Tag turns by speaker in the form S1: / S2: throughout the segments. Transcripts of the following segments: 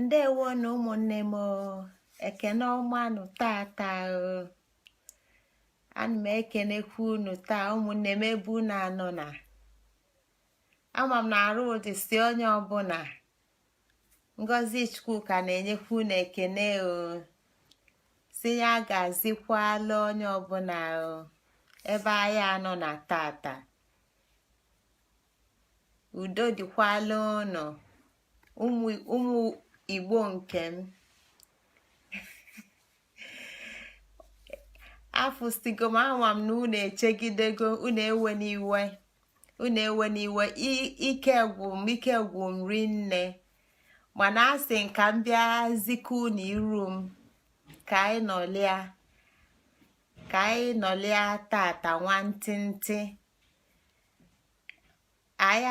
S1: Ndewo na ụmụnne m ekene ọmanụ tata ana m ekenekwa unu taa ụmụnne m ebe unu anọ na ama m na arụ ụdị si onye ọbụla Ngozi Chukwuka na-enyekwa unu ekene si ya ga-azikwala onye ọbụla ebe anyị anọ na tata udo dịkwala unu ụmụ Igbo nke m afụstigo m ama m na unu echegidego unu ewe n'iwe ike gwụ m rinne mana asị nka m bịa zikọ unu iru m ka anyị nọlịa tata nwantịntị anyị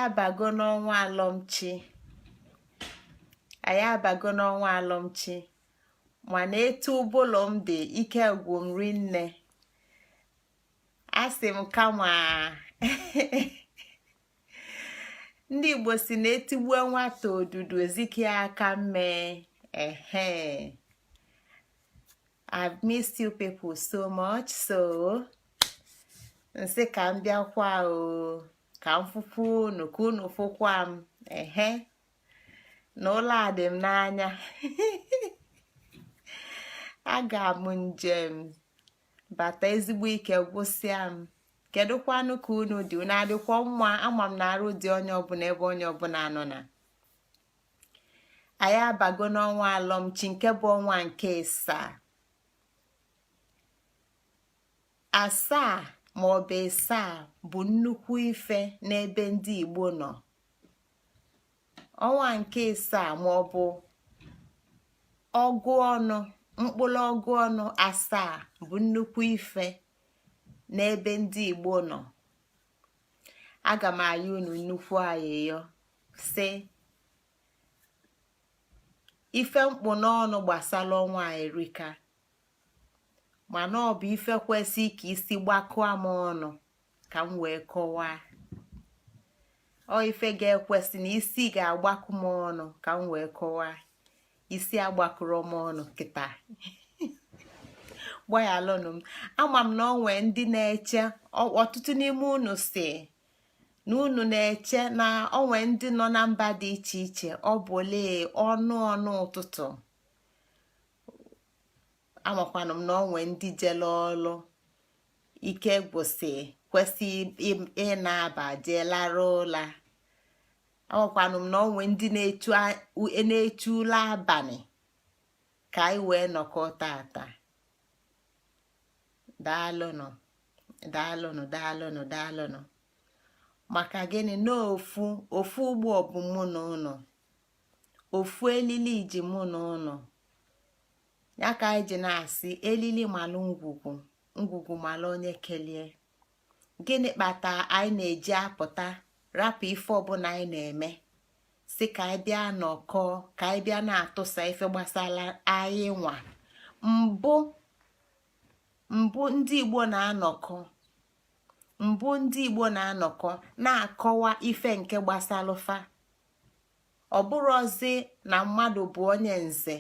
S1: abago n'ọnwa alọmchi mana etu ụbụlọ m dị ike gwụ m rinne asị m kama ndị Igbo si na etigbue nwata odudu ezike aka mme I've missed you people so much so nsị ka m bịakwa ka m fụkwa unu ka unu fụkwa m na ụlọ a dị m n'anya aga m njem bata ezigbo ike gwụsịa m kedụkwanụ ka unu dị unu adịkwa mma ama m na arụ dị onye ọbụla ebe onye ọbụla nọ na anyị abago n'ọnwa alọmchi nke bụ ọnwa nke asaa maọbụ ịsaa bụ nnukwu ife n'ebe ndị Igbo nọ ọnwa nke ịsaa maọbụ ọgụ ọnụ mkpụrụ ọgụ ọnụ asaa bụ nnukwu ife n'ebe ndị Igbo nọ aga m ayọ unu nnukwu ayịyọ si ife mkpụ n'ọnụ gbasara ọnwa erika mana ọ bụ ife kwesị ka isi gbakọọ m ọnụ ka m wee kọwaa ọ ife ga-ekwesị na isi ga-agbakọ m ọnụ ka m wee kọwaa isi agbakọrọ m ọnụ kịta gbanyalụnụ m ama m na onwe ndị na-eche ọtụtụ n'ime unu si na unu na-eche na onwe ndị nọ na mba dị iche iche ọ bụ lee ọnụ ụtụtụ amakwanụ m na onwe ndị jele ọlụ ike gwụsị kwesị ịna-aba jee lara ụla amakwanụ m na onwe ndị na-echu ụlọ abalị ka anyị wee nọkọ tata daalụnụ maka gịnị na ofu ugbo bụ mụ na ụnọ ofu elili ji mụ na ụnọ ya ka anyị ji na-asị elili malụ ngwugwu malụ onye kelie gịnị kpata anyị na-eji apụta rapụ ife ọbụla anyị na-eme si ka anyị bịa nọkọ ka anyị bịa na-atụsa ife gbasara anyị nwa mbụ ndị Igbo na-anọkọ na-akọwa ife nke gbasalụfa ọ bụrụzi na mmadụ bụ onye nze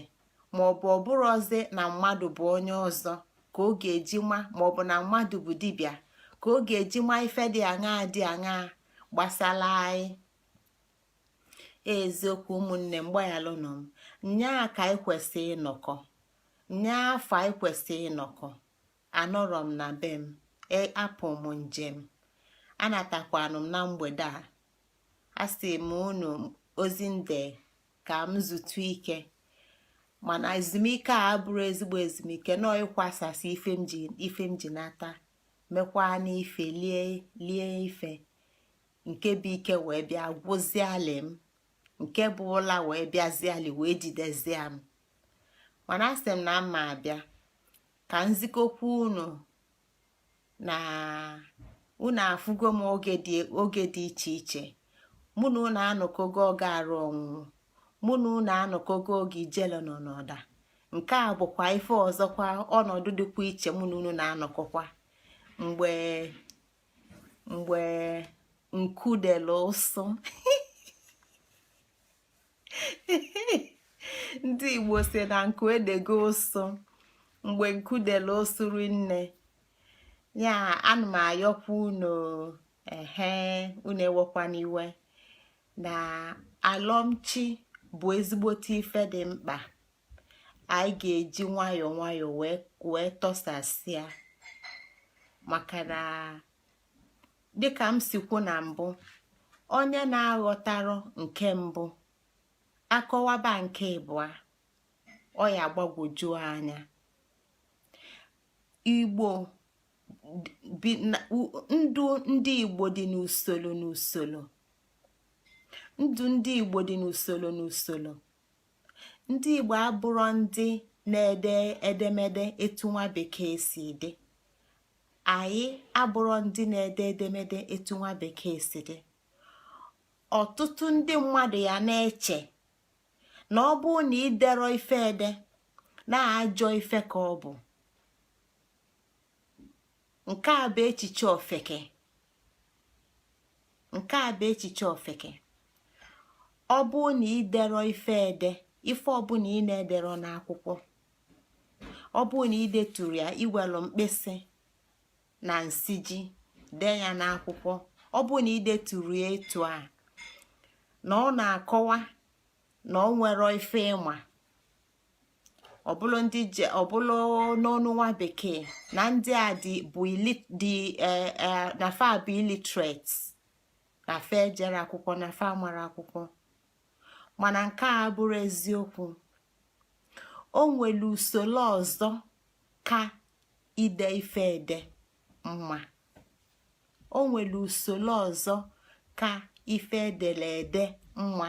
S1: maọbụ ọ bụrụzi na mmadụ bụ onye ọzọ ka ọ ga-eji ma maọbụ na mmadụ bụ dibịa ka ọ ga-eji ma ife dị aṅaa gbasala anyị eziokwu ụmụnne m gbanyalụnụ m nnyaa ka anyị kwesịrị ịnọkọ nnyaa afọ anyị kwesịrị ịnọkọ anọrọ m na be m apụ m njem anatakwanụ m na mgbede a asị m unu ozi nde ka m zụtụ ike mana ezumike a abụrụ ezigbo ezumike nọ ịkwasasị ife m ji nata mekwa n'ife lie ife nke bụ ike wee bịa gwụzialị m nke bụ ụla wee bịazialị wee jidezie m mana asị m na mma abịa ka nzikọkwa unu na unu afụgo m oge dị iche iche mụ na unu anọkogo oge arụ ọnwụnwụ mụ na unu anọkogo oge ijele nọ n'ọda nke a bụkwa ife ọzọkwa ọnọdụ dịkwa iche mụ na unu na-anọkọkwa mgbe nkudelu ụsụ ndị Igbo si na nku edego ụsụ mgbe nku dele osuri nne ya. Ana m ayọkwa unu unu ewekwana iwe na alọmchi bụ ezigbote ife dị mkpa anyị ga-eji nwayọ nwayọ wee tọsasịa, maka na dịka m si kwu na mbụ, onye na-aghọtarọ nke mbụ akọwaba nke ịbụa ọ ya gbagwojuo anya. Igbo ndụ ndị Igbo dị n'usoro n'usoro, ndụ ndị Igbo dị n'usoro n'usoro. Ndị Igbo abụrọ ndị na-ede edemede etu nwa bekee si dị. Anyị abụrọ ndị na-ede edemede etu nwa bekee si dị. Ọtụtụ ndị mmadụ ya na-eche na ọ bụ na idero ife ede na ajọ ife ka ọ bụ. Nke a bụ echiche ofeke. Nke a bụ echiche ofeke. Ọ bụ na idero ife ede, ife ọbụla ị na-edero n'akwụkwọ, ọ bụ na ideturu ya iwelu mkpịsị na nsiji dee ya n'akwụkwọ, ọ bụ na ideturu ya etu a, na ọ na-akọwa na ọ nwere ife ịma, ọbụlụ n'ọnụ nwa bekee na ndị a na fa bụ illiterate, na fa ejere akwụkwọ, na fa mara akwụkwọ. Mana nke a bụrụ eziokwu. O nwere usoro ọzọ ka ide ife ede mma. O nwere usoro ọzọ ka ife edele ede mma.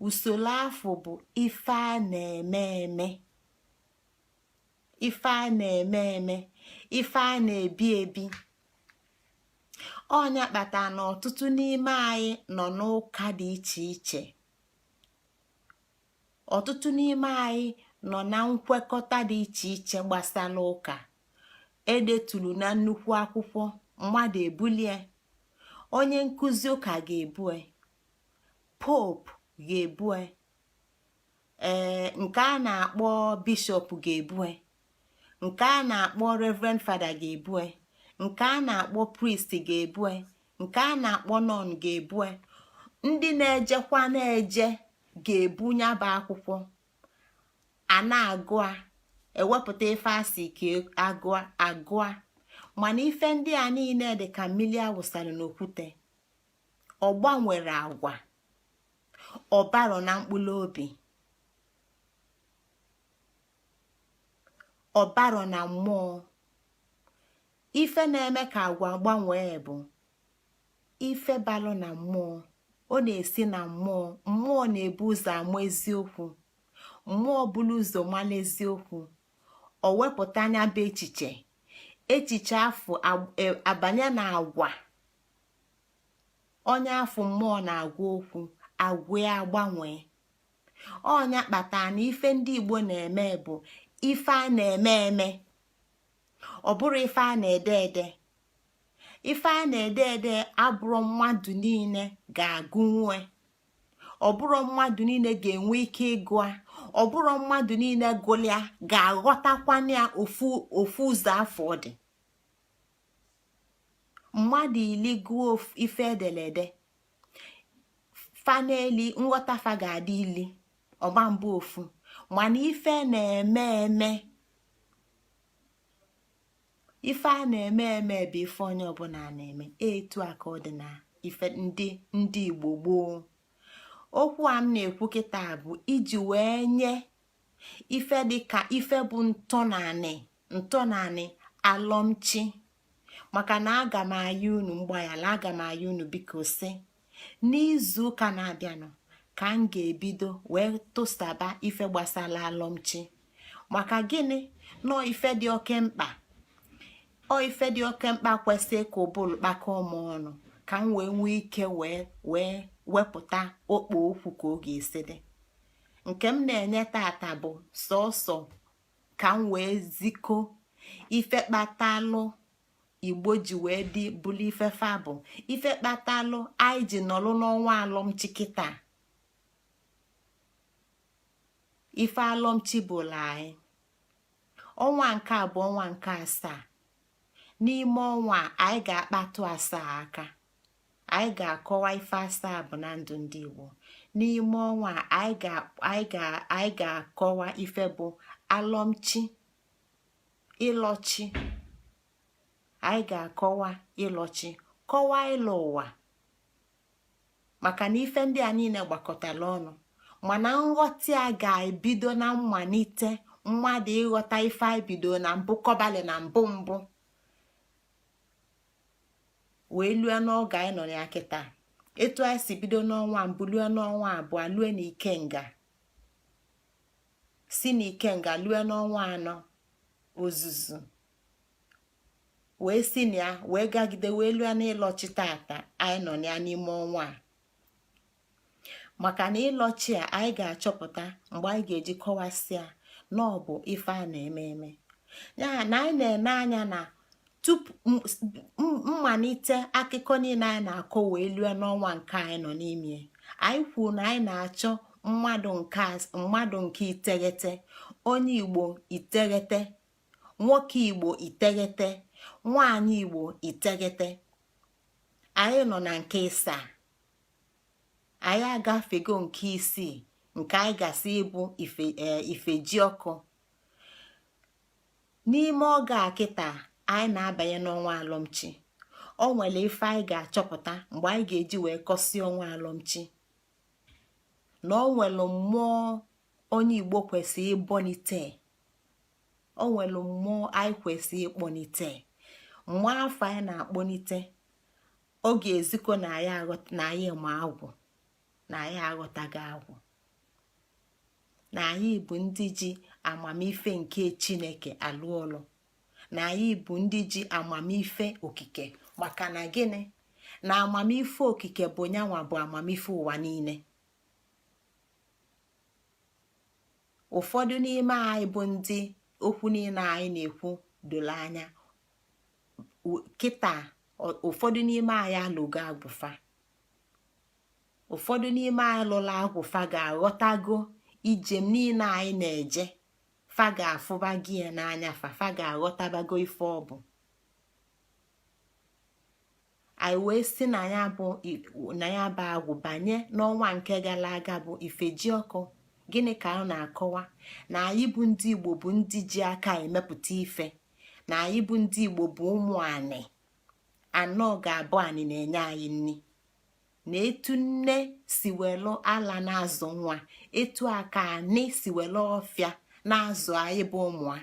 S1: Usoro afọ bụ ife a na-eme eme, ife a na-eme eme, ife a na-ebi ebi. Ọnya kpatara na ọtụtụ n'ime anyị nọ n'ụka dị iche iche. Ọtụtụ n'ime anyị nọ na nkwekọta dị iche iche gbasara ụka. Edetulu na nnukwu akwụkwọ, mmadụ ebulie. Onye nkuzi ụka ga-ebue, pope ga-ebue, nke a na-akpọ bishọp ga-ebue, nke a na-akpọ reverend fada ga-ebue, nke a na-akpọ priest ga-ebue, nke a na-akpọ non ga-ebue. Ndị na-ejekwa na-eje ga-ebunye bụ akwụkwọ, a na-agụa, ewepụta ife asị ka agụa. Mana ife ndị a niile dị ka mmiri awụsara n'okwute. Ọ gbanwere agwa, ọbarọ na mkpụrụ obi, ọbarọ na mmụọ. Ife na-eme ka agwa gbanwee bụ ife balụ na mmụọ. Ọ na-esi na mmụọ. Mmụọ na-ebu ụzọ ama eziokwu. Mmụọ bulu ụzọ mala eziokwu, o wepụta anya bụ echiche afọ abanye na agwa. Onye afọ mmụọ na-agwa okwu, agwa ya agbanwee. Ọnya kpatara na ife ndị Igbo na-eme bụ ife a na-eme eme, ọ bụrụ ife a na-ede ede. Ife a na-ede ede abụrụ mmadụ niile ga-agụnwe, ọ bụrụ mmadụ niile ga-enwe ike ịgụa, ọ bụrụ mmadụ niile gụlịa ga-aghọtakwana ya ofu ụzọ afọ dị. Mmadụ ili gụọ ife edelede, faneli nghọtafa ga-adị ili ọgba mbụ ofu. Mana ife na-eme eme, ife a na-eme eme bụ ife onye ọbụla na-eme. Etu a ka ọ dị na ife ndị Igbo gboo. Okwu a m na-ekwu kịta bụ iji wee nye ife dịka ife bụ ntọnanị alọmchi. Maka na aga m ayị unu mgbaghara, aga m ayị unu biko sị n'izu ụka na-abịanụ ka m ga-ebido wee tụsaba ife gbasara alọmchi. Maka gịnị? Nọ ife dị oke mkpa. Ọ ife dị oke mkpa kwesị ka ụbụrụ kpakọọ m ọnụ ka m wee nwee ike wee wepụta okpo okwu ka ọ ga-esi dị. Nke m na-enye tata bụ sọsọ ka m wee ziko ife kpatalụ Igbo ji wee dị bụlụ ife fabụ, ife kpatalụ anyị ji nọlụ n'ọnwa alọmchi kịta. ife alọmchi bụla anyị. Ọnwa nke a bụ ọnwa nke asaa. N'ime ọnwa anyị ga-akpatụ asaa aka. Anyị ga-akọwa ife asaa bụ na ndụ ndị Igbo. N'ime ọnwa anyị ga-akọwa ife bụ alọmchi, ịlọchi. Anyị ga-akọwa ịlọchi, kọwaa ịlọ ụwa, maka na ife ndị a niile gbakọtara ọnụ. Mana nghọta a ga-ebido na mmalite mmadụ ịghọta ife anyị bido na mbụ kọbalị na mbụ wee lue n'oge anyị nọ ya kịta. Etu anyị si bido n'ọnwa mbụ lue n'ọnwa abụọ lue n'ikenga, si n'ikenga lue n'ọnwa anọ ozuzu, wee si na ya wee gagide wee lue n'ịlọchi tata anyị nọ ya n'ime ọnwa a. Maka na ịlọchi a anyị ga-achọpụta mgbe anyị ga-eji kọwasịa na ọ bụ ife a na-eme eme. Ya na anyị na-ene anya na tupu mmalite akụkọ niile anyị na-akọ wee lue n'ọnwa nke anyị nọ n'ime. Anyị kwuru na anyị na-achọ mmadụ nke iteghete, onye Igbo iteghete, nwoke Igbo iteghete, nwaanyị Igbo iteghete. Anyị nọ na nke ịsaa. Anyị agafego nke isii, nke anyị gasị ịbụ ifejiọkụ. N'ime oge a kịta anyị na-abanye n'ọnwa alọmchi. O nwere ife anyị ga-achọpụta mgbe anyị ga-eji wee kọsị ọnwa alọmchi, na o nwere mmụọ onye Igbo kwesịrị ịbọnite. O nwere mmụọ anyị kwesịrị ịkpọnite. Mgbe afọ anyị na-akpọnite, ọ ga-ezikọ na anyị ma agwụ, na anyị aghọtaghị agwụ, na anyị bụ ndị ji amamife nke Chineke alụ ọlụ, na anyị bụ ndị ji amamife okike. Maka na gịnị? Na amamife okike bụ nyanwa bụ amamife ụwa niile. Ụfọdụ n'ime anyị bụ ndị okwu niile anyị na-ekwu doro anya kịta. Ụfọdụ n'ime anyị alụgo agwụfa. Ụfọdụ n'ime anyị lụla agwụfa ga-aghọtago ijem niile anyị na-eje. Fa ga-afụba gị ya n'anya, fa ga-aghọtabago ife ọ bụ. Anyị wee si na ya bụ agwụ banye n'ọnwa nke gara aga bụ ifejiọkụ. Gịnị ka ọ na-akọwa? Na anyị bụ ndị Igbo bụ ndị ji aka emepụta ife, na anyị bụ ndị Igbo bụ ụmụ anị. Anọ ga-abụ anị na-enye anyị nri. Na etu nne si welu ala na-azụ nwa, etu aka anị si welu ọfịa na-azụ anyị bụ ụmụa.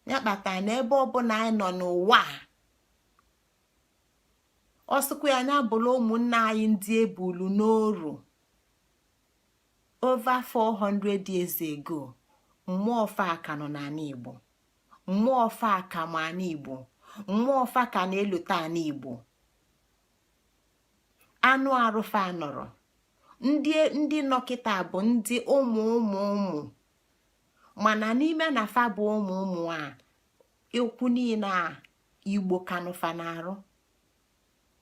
S1: Ya kpatara na ebe ọbụla anyị nọ n'ụwa ọsụkwa ya anya bụla ụmụnne anyị ndị ebulu n'oru over 400 years ago. Mmụọ ọfa aka nọ n'ala Igbo, mmụọ ọfa aka ma ana Igbo, mmụọ ọfa ka na-elota ana Igbo. Anụ arụfa anọrọ. Ndị nọkịta bụ ndị ụmụ mana n'ime na fa bụ ụmụ a ekwu niile a Igbo kanụfa na-arụ.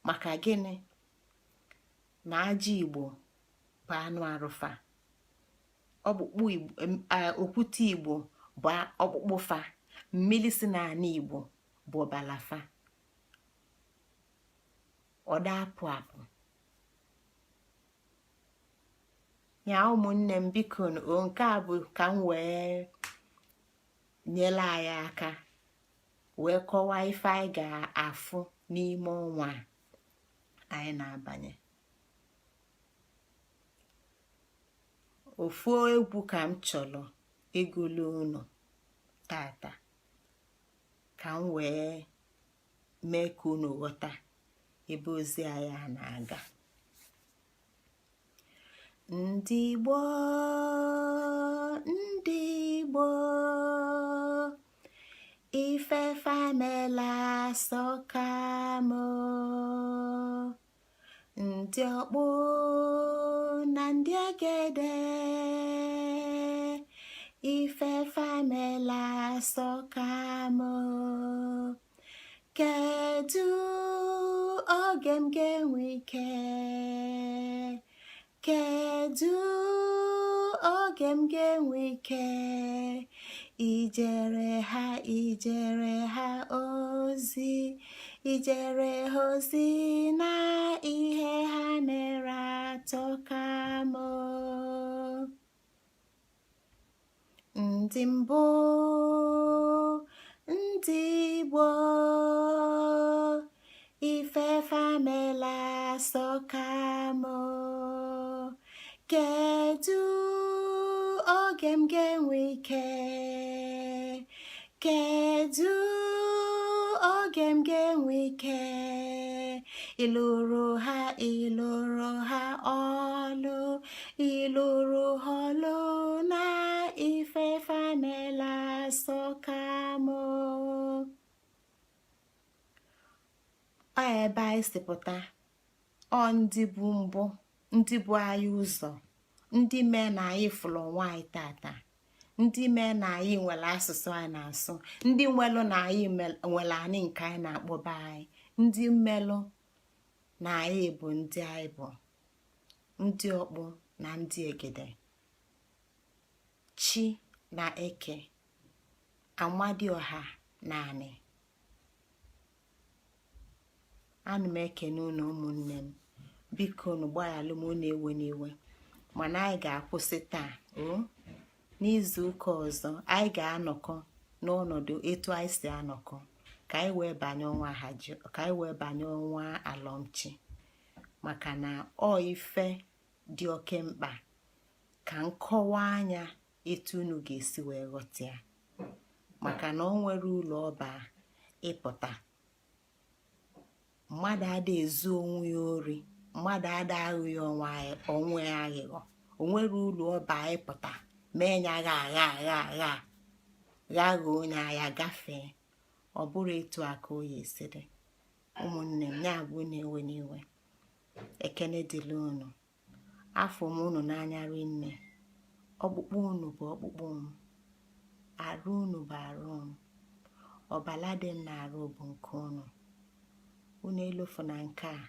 S1: Maka gịnị? Na aja Igbo bụ anụ arụfa, ọkpụkpụ Igbo, okwute Igbo bụ ọkpụkpụ fa, mmiri si n'ala Igbo bụ ọbalafa. Ọda apụ apụ. Ya ụmụnne m, biko nke a bụ ka m wee nyere anyị aka wee kọwaa ife anyị ga-afụ n'ime ọnwa anyị na-abanye. Ofu egwu ka m chọrọ ịgụlụ unu tata ka m wee mee ka unu ghọta ebe ozi anyị a na-aga. Ndị Igbo, ndị Igbo, ife famela sọkam. Ndị ọkpụ na ndị egede, ife famela sọkam. Kedu oge m ga-enwe ike? Kedu oge m ga-enwe ike ijere ha ozi, ijere ha ozi na ihe ha mere atọka m. Ndị mbụ, ndị Igbo, ife famela sọka m. Kedu oge m ga-enwe ike? Kedu oge m ga-enwe ike ịlụrụ ha ọlụ, ịlụrụ ha ọlụ na ife famela sọka m. Ọ ebe anyị si pụta, ọ ndị bụ mbụ, ndị bụ anyị ụzọ, ndị mee na anyị fụrụ nwaanyị tata, ndị mee na anyị nwere asụsụ anyị na-asụ, ndị nwelụ na anyị nwere anyị nke anyị na-akpọba anyị, ndị mmelụ na anyị bụ ndị anyị bụ, ndị ọkpụ na ndị egede, chi na eke, amadioha na anị. Ana m ekene unu ụmụnne m, biko unu gbaghalụ m, unu ewe n'iwe, mana anyị ga-akwụsị taa. N'izu ụka ọzọ anyị ga-anọkọ n'ọnọdụ etu anyị si anọkọ ka anyị wee banye ọnwa alọmchi, maka na ọ ife dị oke mkpa ka nkọwa anya etu unu ga-esi wee ghọta ya, maka na ọ nwere ụlọ ọba ịpụta. Mmadụ ada ezu onwe ya ori, mmadụ ada aghụghị onwe ya aghụghọ. O nwere ụlọ ọba ịpụta mee nya gha onye agha gafee. Ọ bụrụ etu aka oyi esiri. Ụmụnne m, ya bụ na-ewe n'iwe, ekene dịla unu, afọ m unu n'anya rinne, ọkpụkpụ unu bụ ọkpụkpụ m, arụ unu bụ arụ m, ọbala dị m na-arụ bụ nke unu elofu na nke a,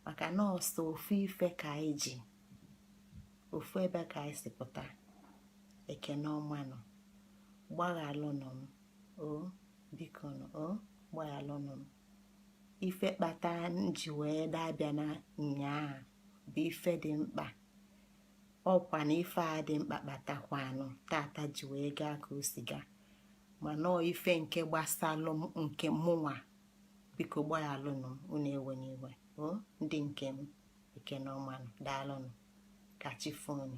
S1: maka na ọsọ ofu ife ka anyị ji, ofu ebe ka anyị si pụta. Ekene ọmanụ, gbaghalụnụ m, biko gbaghalụnụ m. Ife kpata nji wee dabịa na nnyaa bụ ife dị mkpa, ọkwa na ife a dị mkpa kpatakwanụ tata ji wee gaa ka o si gaa, mana ife nke gbasalụ nke mụnwa, biko gbaghalụnụ m, unu ewe n'iwe. Ndị nke m, ekene ọmanụ, daalụnụ, ka chi fonu.